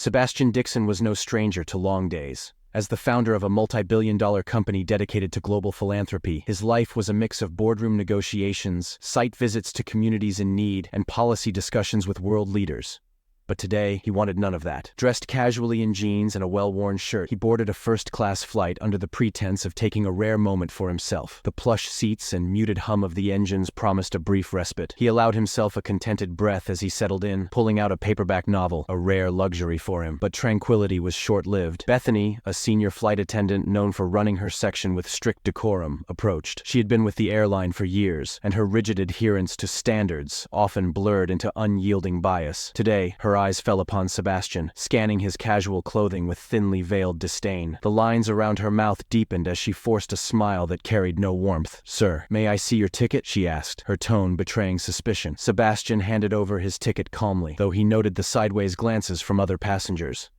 Sebastian Dixon was no stranger to long days. As the founder of a multi-billion-dollar company dedicated to global philanthropy, his life was a mix of boardroom negotiations, site visits to communities in need, and policy discussions with world leaders. But today, he wanted none of that. Dressed casually in jeans and a well-worn shirt, he boarded a first-class flight under the pretense of taking a rare moment for himself. The plush seats and muted hum of the engines promised a brief respite. He allowed himself a contented breath as he settled in, pulling out a paperback novel, a rare luxury for him. But tranquility was short-lived. Bethany, a senior flight attendant known for running her section with strict decorum, approached. She had been with the airline for years, and her rigid adherence to standards often blurred into unyielding bias. Today, her eyes fell upon Sebastian, scanning his casual clothing with thinly veiled disdain. The lines around her mouth deepened as she forced a smile that carried no warmth. "Sir, may I see your ticket?" she asked, her tone betraying suspicion. Sebastian handed over his ticket calmly, though he noted the sideways glances from other passengers.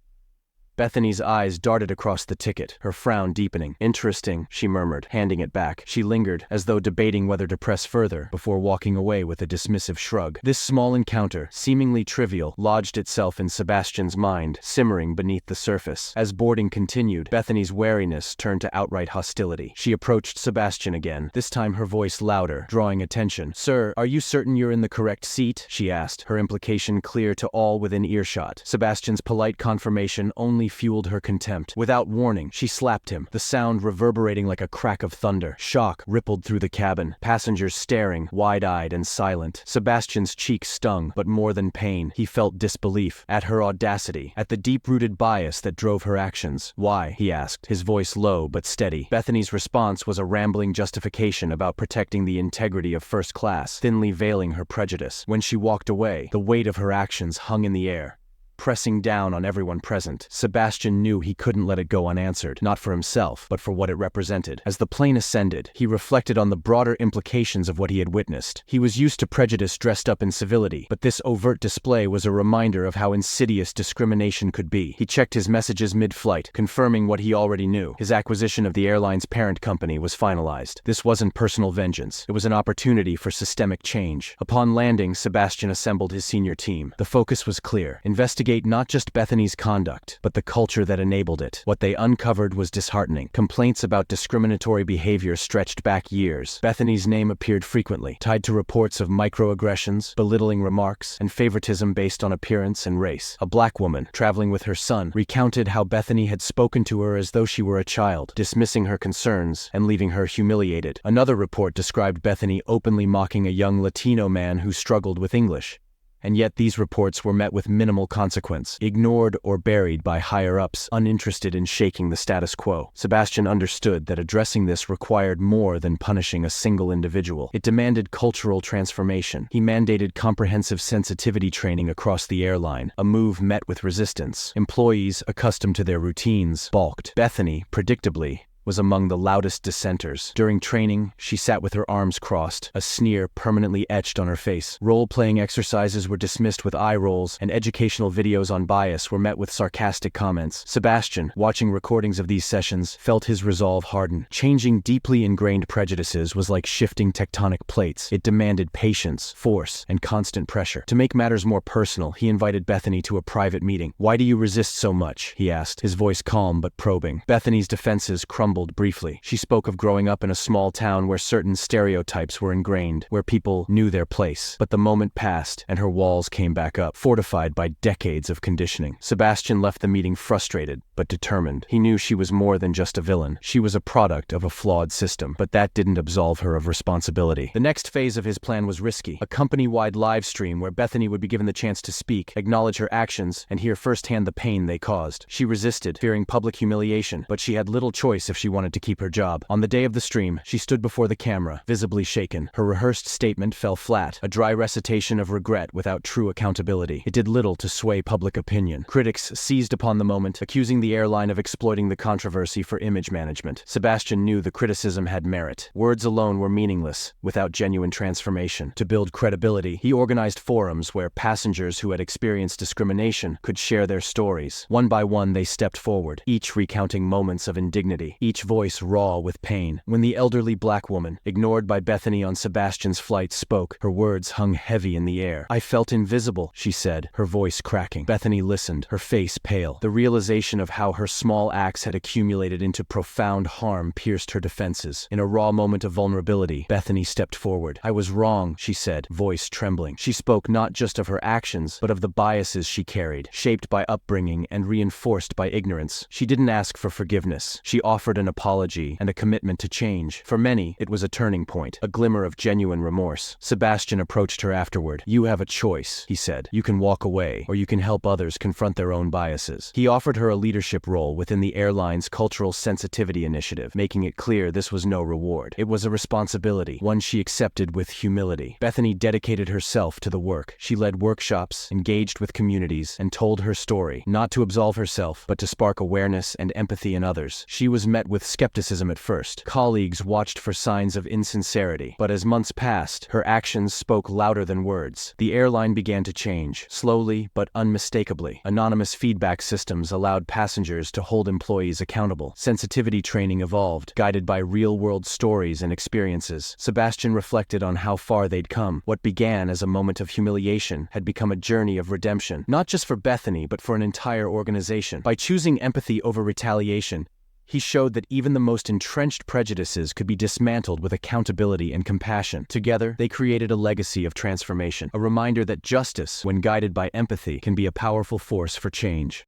Bethany's eyes darted across the ticket, her frown deepening. "Interesting," she murmured, handing it back. She lingered, as though debating whether to press further, before walking away with a dismissive shrug. This small encounter, seemingly trivial, lodged itself in Sebastian's mind, simmering beneath the surface. As boarding continued, Bethany's wariness turned to outright hostility. She approached Sebastian again, this time her voice louder, drawing attention. "Sir, are you certain you're in the correct seat?" she asked, her implication clear to all within earshot. Sebastian's polite confirmation only fueled her contempt. Without warning, she slapped him, the sound reverberating like a crack of thunder. Shock rippled through the cabin, passengers staring, wide-eyed and silent. Sebastian's cheek stung, but more than pain, he felt disbelief at her audacity, at the deep-rooted bias that drove her actions. "Why?" he asked, his voice low but steady. Bethany's response was a rambling justification about protecting the integrity of first class, thinly veiling her prejudice. When she walked away, the weight of her actions hung in the air, pressing down on everyone present. Sebastian knew he couldn't let it go unanswered, not for himself, but for what it represented. As the plane ascended, he reflected on the broader implications of what he had witnessed. He was used to prejudice dressed up in civility, but this overt display was a reminder of how insidious discrimination could be. He checked his messages mid-flight, confirming what he already knew. His acquisition of the airline's parent company was finalized. This wasn't personal vengeance. It was an opportunity for systemic change. Upon landing, Sebastian assembled his senior team. The focus was clear: investigate not just Bethany's conduct, but the culture that enabled it. What they uncovered was disheartening. Complaints about discriminatory behavior stretched back years. Bethany's name appeared frequently, tied to reports of microaggressions, belittling remarks, and favoritism based on appearance and race. A black woman, traveling with her son, recounted how Bethany had spoken to her as though she were a child, dismissing her concerns and leaving her humiliated. Another report described Bethany openly mocking a young Latino man who struggled with English. And yet these reports were met with minimal consequence, ignored or buried by higher-ups uninterested in shaking the status quo. Sebastian understood that addressing this required more than punishing a single individual. It demanded cultural transformation. He mandated comprehensive sensitivity training across the airline, a move met with resistance. Employees, accustomed to their routines, balked. Bethany, predictably, was among the loudest dissenters. During training, she sat with her arms crossed, a sneer permanently etched on her face. Role-playing exercises were dismissed with eye rolls, and educational videos on bias were met with sarcastic comments. Sebastian, watching recordings of these sessions, felt his resolve harden. Changing deeply ingrained prejudices was like shifting tectonic plates. It demanded patience, force, and constant pressure. To make matters more personal, he invited Bethany to a private meeting. "Why do you resist so much?" he asked, his voice calm but probing. Bethany's defenses crumbled briefly. She spoke of growing up in a small town where certain stereotypes were ingrained, where people knew their place. But the moment passed, and her walls came back up, fortified by decades of conditioning. Sebastian left the meeting frustrated, but determined. He knew she was more than just a villain. She was a product of a flawed system, but that didn't absolve her of responsibility. The next phase of his plan was risky: a company-wide live stream where Bethany would be given the chance to speak, acknowledge her actions, and hear firsthand the pain they caused. She resisted, fearing public humiliation, but she had little choice if she wanted to keep her job. On the day of the stream, she stood before the camera, visibly shaken. Her rehearsed statement fell flat, a dry recitation of regret without true accountability. It did little to sway public opinion. Critics seized upon the moment, accusing the airline of exploiting the controversy for image management. Sebastian knew the criticism had merit. Words alone were meaningless without genuine transformation. To build credibility, he organized forums where passengers who had experienced discrimination could share their stories. One by one, they stepped forward, each recounting moments of indignity, each each voice raw with pain. When the elderly black woman, ignored by Bethany on Sebastian's flight, spoke, her words hung heavy in the air. "I felt invisible," she said, her voice cracking. Bethany listened, her face pale. The realization of how her small acts had accumulated into profound harm pierced her defenses. In a raw moment of vulnerability, Bethany stepped forward. "I was wrong," she said, voice trembling. She spoke not just of her actions, but of the biases she carried, shaped by upbringing and reinforced by ignorance. She didn't ask for forgiveness. She offered an apology and a commitment to change. For many, it was a turning point, a glimmer of genuine remorse. Sebastian approached her afterward. "You have a choice," he said. "You can walk away, or you can help others confront their own biases." He offered her a leadership role within the airline's Cultural Sensitivity Initiative, making it clear this was no reward. It was a responsibility, one she accepted with humility. Bethany dedicated herself to the work. She led workshops, engaged with communities, and told her story, not to absolve herself, but to spark awareness and empathy in others. She was met with skepticism at first. Colleagues watched for signs of insincerity, but as months passed, her actions spoke louder than words. The airline began to change, slowly but unmistakably. Anonymous feedback systems allowed passengers to hold employees accountable. Sensitivity training evolved, guided by real-world stories and experiences. Sebastian reflected on how far they'd come. What began as a moment of humiliation had become a journey of redemption, not just for Bethany, but for an entire organization. By choosing empathy over retaliation, he showed that even the most entrenched prejudices could be dismantled with accountability and compassion. Together, they created a legacy of transformation, a reminder that justice, when guided by empathy, can be a powerful force for change.